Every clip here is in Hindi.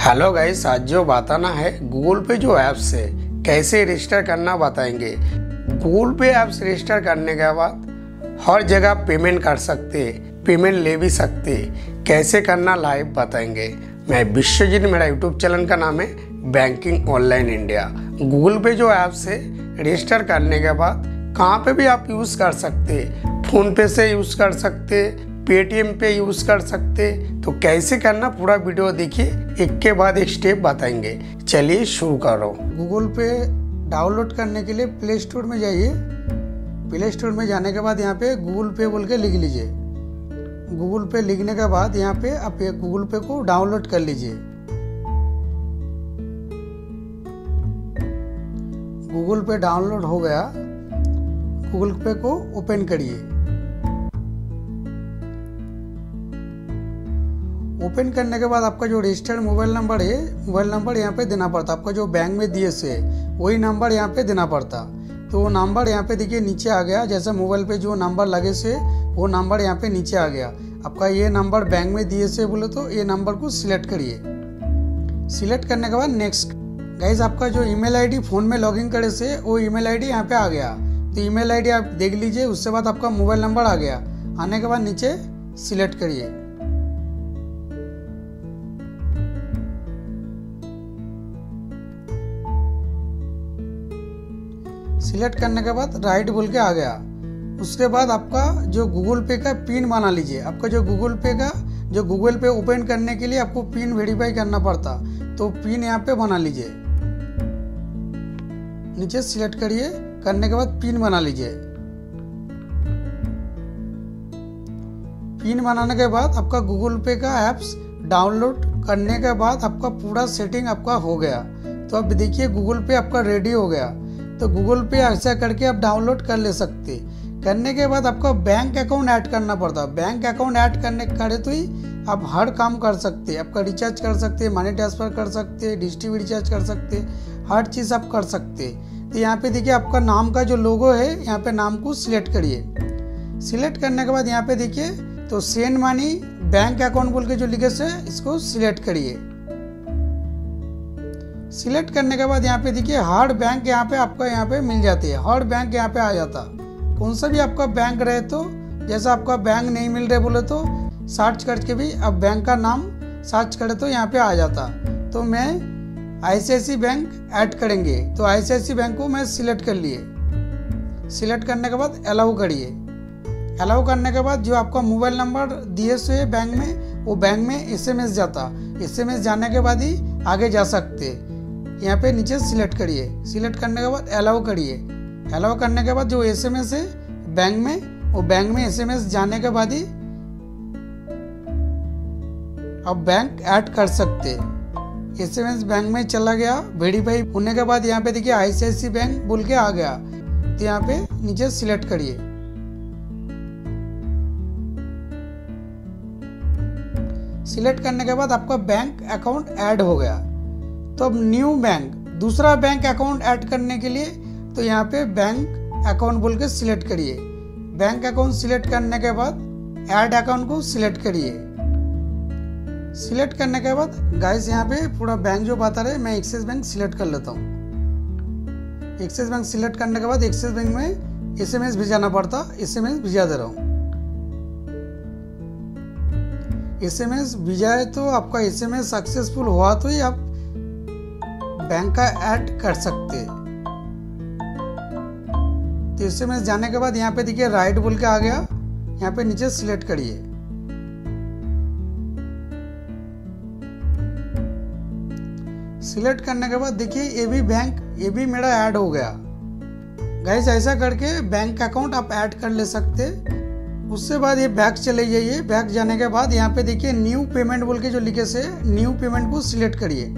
हेलो गाइस, आज जो बताना है गूगल पे जो ऐप्स है कैसे रजिस्टर करना बताएंगे। गूगल पे ऐप्स रजिस्टर करने के बाद हर जगह पेमेंट कर सकते, पेमेंट ले भी सकते, कैसे करना लाइव बताएंगे। मैं विश्वजीत, मेरा यूट्यूब चैनल का नाम है बैंकिंग ऑनलाइन इंडिया। गूगल पे जो ऐप्स है रजिस्टर करने के बाद कहाँ पे भी आप यूज़ कर सकते, फ़ोन पे से यूज़ कर सकते, पेटीएम पे यूज़ कर सकते। तो कैसे करना पूरा वीडियो देखिए, एक के बाद एक स्टेप बताएंगे। चलिए शुरू करो। गूगल पे डाउनलोड करने के लिए प्ले स्टोर में जाइए। प्ले स्टोर में जाने के बाद यहाँ पे गूगल पे बोल के लिख लीजिए। गूगल पे लिखने के बाद यहाँ पे आप गूगल पे को डाउनलोड कर लीजिए। गूगल पे डाउनलोड हो गया, गूगल पे को ओपन करिए। ओपन करने के बाद आपका जो रजिस्टर्ड मोबाइल नंबर है, मोबाइल नंबर यहाँ पे देना पड़ता। आपका जो बैंक में दिए से वही नंबर यहाँ पे देना पड़ता। तो वो नंबर यहाँ पे देखिए नीचे आ गया। जैसे मोबाइल पे जो नंबर लगे से वो नंबर यहाँ पे नीचे आ गया। आपका ये नंबर बैंक में दिए से बोले तो ये नंबर को सिलेक्ट करिए। सिलेक्ट करने के बाद नेक्स्ट। गाइस, आपका जो ईमेल आईडी फ़ोन में लॉगिन करे से वो ईमेल आईडी यहाँ पे आ गया। तो ईमेल आईडी आप देख लीजिए। उसके बाद आपका मोबाइल नंबर आ गया। आने के बाद नीचे सिलेक्ट करिए। सिलेक्ट करने के बाद राइट बोल के आ गया। उसके बाद आपका जो गूगल पे का पिन बना लीजिए। आपका जो गूगल पे ओपन करने के लिए आपको पिन वेरीफाई करना पड़ता। तो पिन यहाँ पे बना लीजिए। नीचे सिलेक्ट करिए। करने के बाद पिन बना लीजिए। पिन बनाने के बाद आपका गूगल पे का ऐप्स डाउनलोड करने के बाद आपका पूरा सेटिंग आपका हो गया। तो अब देखिए गूगल पे आपका रेडी हो गया। तो गूगल पे ऐसा करके आप डाउनलोड कर ले सकते। करने के बाद आपका बैंक अकाउंट ऐड करना पड़ता। बैंक अकाउंट ऐड करे तो ही आप हर काम कर सकते। आपका रिचार्ज कर सकते, मनी ट्रांसफ़र कर सकते, डिश टीवी रिचार्ज कर सकते, हर चीज़ आप कर सकते। तो यहाँ पे देखिए आपका नाम का जो लोगो है, यहाँ पे नाम को सिलेक्ट करिए। सिलेक्ट करने के बाद यहाँ पे देखिए तो सेंड मनी बैंक अकाउंट बोल के जो लिखे से इसको सिलेक्ट करिए। सिलेक्ट करने के बाद यहाँ पे देखिए हर बैंक यहाँ पे आपका यहाँ पे मिल जाती है। हर बैंक यहाँ पे आ जाता। कौन सा भी आपका बैंक रहे तो जैसा आपका बैंक नहीं मिल रहे बोले तो सर्च करके भी आप बैंक का नाम सर्च करे तो यहाँ पे आ जाता। तो मैं ICICI बैंक ऐड करेंगे। तो ICICI बैंक को मैं सिलेक्ट कर लिए। सिलेक्ट करने के बाद अलाउ करिए। अलाउ करने के बाद जो आपका मोबाइल नंबर दिए से बैंक में, वो बैंक में SMS जाता। SMS जाने के बाद ही आगे जा सकते। यहाँ पे नीचे सिलेक्ट करिए। सिलेक्ट करने के बाद अलाउ करिए। अलाउ करने के बाद जो SMS है बैंक में, वो बैंक में SMS जाने के बाद ही आप बैंक ऐड कर सकते। SMS बैंक में चला गया। वेरीफाई होने के बाद यहाँ पे देखिए ICICI बैंक बोल के आ गया। तो यहाँ पे नीचे सिलेक्ट करिए। सिलेक्ट करने के बाद आपका बैंक अकाउंट ऐड हो गया। तो अब न्यू बैंक, दूसरा बैंक अकाउंट ऐड करने के लिए तो यहाँ पे बैंक अकाउंट बोल के सिलेक्ट करिए। बैंक अकाउंट सिलेक्ट करने के बाद ऐड अकाउंट को सिलेक्ट करिए। सिलेक्ट करने के बाद गाइस यहाँ पे पूरा बैंक जो बता रहे, मैं एक्सिस बैंक सिलेक्ट कर लेता हूँ। एक्सिस बैंक सिलेक्ट करने के बाद एक्सिस बैंक में SMS भेजाना पड़ता। SMS भेजा दे रहा हूँ। SMS भेजाए तो आपका SMS सक्सेसफुल हुआ तो ही आप बैंक का ऐड कर सकते। तो SMS जाने के बाद यहाँ पे देखिए राइट बोल के आ गया। यहाँ पे नीचे सिलेक्ट करिए। सिलेक्ट करने के बाद देखिए ये भी मेरा ऐड हो गया। गाइस, ऐसा करके बैंक अकाउंट आप ऐड कर ले सकते। उसके बाद ये बैक चले जाइए। बैक जाने के बाद यहाँ पे देखिए न्यू पेमेंट बोल के जो लिखे से न्यू पेमेंट को सिलेक्ट करिए।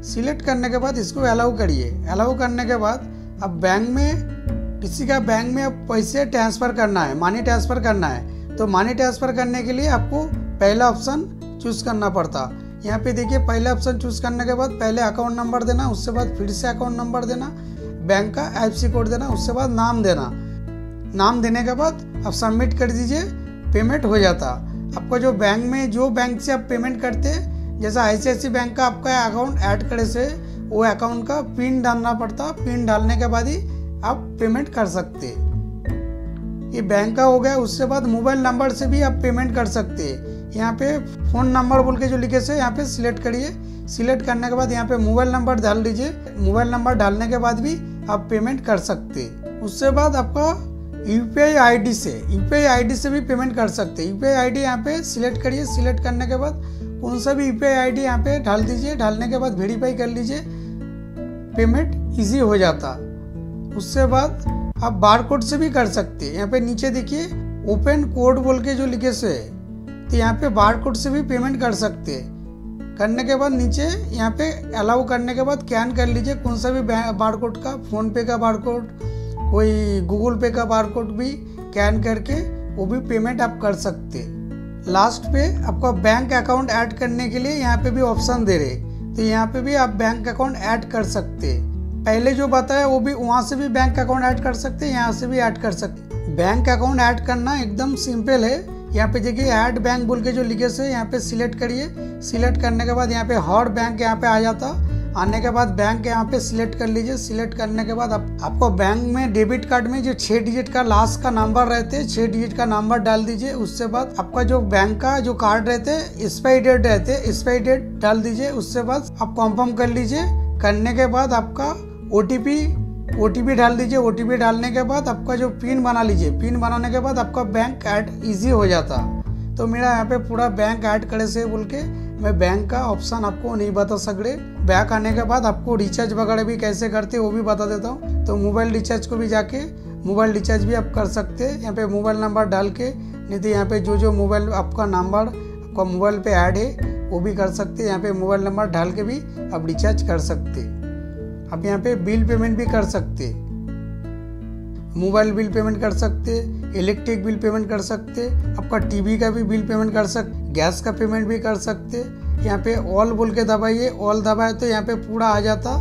सिलेक्ट करने के बाद इसको अलाउ करिए। अलाउ करने के बाद अब बैंक में किसी का बैंक में अब पैसे ट्रांसफ़र करना है, मनी ट्रांसफ़र करना है। तो मनी ट्रांसफ़र करने के लिए आपको पहला ऑप्शन चूज़ करना पड़ता। यहाँ पे देखिए पहला ऑप्शन चूज़ करने के बाद पहले अकाउंट नंबर देना, उसके बाद फिर से अकाउंट नंबर देना, बैंक का IFSC कोड देना, उसके बाद नाम देना। नाम देने के बाद आप सबमिट कर दीजिए। पेमेंट हो जाता। आपका जो बैंक से आप पेमेंट करते जैसा ICICI बैंक का आपका अकाउंट ऐड करे से वो अकाउंट का पिन डालना पड़ता, पिन डालने के बाद ही आप पेमेंट कर सकते। ये बैंक का हो गया। उसके बाद मोबाइल नंबर से भी आप पेमेंट कर सकते। यहाँ पे फ़ोन नंबर बोल के जो लिखे से यहाँ पे सिलेक्ट करिए। सिलेक्ट करने के बाद यहाँ पे मोबाइल नंबर डाल दीजिए। मोबाइल नंबर डालने के बाद भी आप पेमेंट कर सकते। उसके बाद आपका UPI ID से भी पेमेंट कर सकते। UPI ID यहाँ पे सिलेक्ट करिए। सिलेक्ट करने के बाद कौन सा भी UPI ID यहाँ पे डाल दीजिए। डालने के बाद वेरीफाई कर लीजिए, पेमेंट इजी हो जाता। उसके बाद आप बारकोड से भी कर सकते। यहाँ पे नीचे देखिए ओपन कोड बोल के जो लिखे से, तो यहाँ पे बारकोड से भी पेमेंट कर सकते। करने के बाद नीचे यहाँ पे अलाउ करने के बाद स्कैन कर लीजिए कौन सा भी बारकोड का, फ़ोन पे का बारकोड, कोई गूगल पे का बारकोड भी स्कैन करके वो भी पेमेंट आप कर सकते। लास्ट पे आपका बैंक अकाउंट ऐड करने के लिए यहाँ पे भी ऑप्शन दे रहे, तो यहाँ पे भी आप बैंक अकाउंट ऐड कर सकते। पहले जो बताया वो भी वहाँ से भी बैंक अकाउंट ऐड कर सकते, यहाँ से भी ऐड कर सकते। बैंक अकाउंट ऐड करना एकदम सिंपल है। यहाँ पे देखिए ऐड बैंक बोल के जो लिखे से यहाँ पे सिलेक्ट करिए। सिलेक्ट करने के बाद यहाँ पे हर बैंक यहाँ पे आ जाता। आने के बाद बैंक यहाँ पे सिलेक्ट कर लीजिए। सिलेक्ट करने के बाद आपको बैंक में डेबिट कार्ड में जो 6 डिजिट का लास्ट का नंबर रहते, 6 डिजिट का नंबर डाल दीजिए। उसके बाद आपका जो बैंक का जो कार्ड रहते, एक्सपायरी डेट रहते, एक्सपायरी डेट डाल दीजिए। उसके बाद आप कंफर्म कर लीजिए। करने के बाद आपका OTP डाल दीजिए। OTP डालने के बाद आपका जो पिन बना लीजिए। पिन बनाने के बाद आपका बैंक ऐड इजी हो जाता। तो मेरा यहाँ पे पूरा बैंक ऐड करे से बोल के मैं बैंक का ऑप्शन आपको नहीं बता सक रहे। बैक आने के बाद आपको रिचार्ज वगैरह भी कैसे करते वो भी बता देता हूँ। तो मोबाइल रिचार्ज को भी जाके मोबाइल रिचार्ज भी आप कर सकते हैं। यहाँ पे मोबाइल नंबर डाल के, नहीं तो यहाँ पे जो मोबाइल आपका नंबर आपका मोबाइल पे ऐड है वो भी कर सकते। यहाँ पे मोबाइल नंबर डाल के भी आप रिचार्ज कर सकते। आप यहाँ पे बिल पेमेंट भी कर सकते, मोबाइल बिल पेमेंट कर सकते, इलेक्ट्रिक बिल पेमेंट कर सकते, आपका टीवी का भी बिल पेमेंट कर सकते, गैस का पेमेंट भी कर सकते। यहाँ पे ऑल बोल के दबाइए। ऑल दबाए तो यहाँ पे पूरा आ जाता।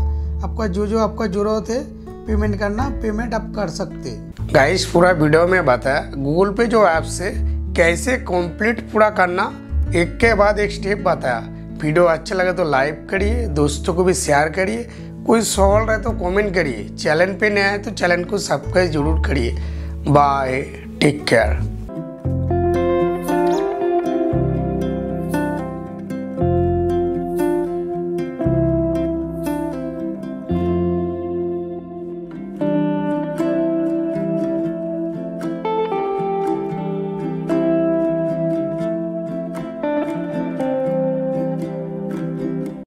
आपका जो आपका जरूरत है पेमेंट करना, पेमेंट आप कर सकते। गाइस पूरा वीडियो में बताया गूगल पे जो ऐप्स है कैसे कंप्लीट पूरा करना, एक के बाद एक स्टेप बताया। वीडियो अच्छा लगे तो लाइक करिए, दोस्तों को भी शेयर करिए। कोई सवाल रहे तो कमेंट करिए। चैनल पे नया है तो चैनल को सब्सक्राइब जरूर करिए। Bye, take care.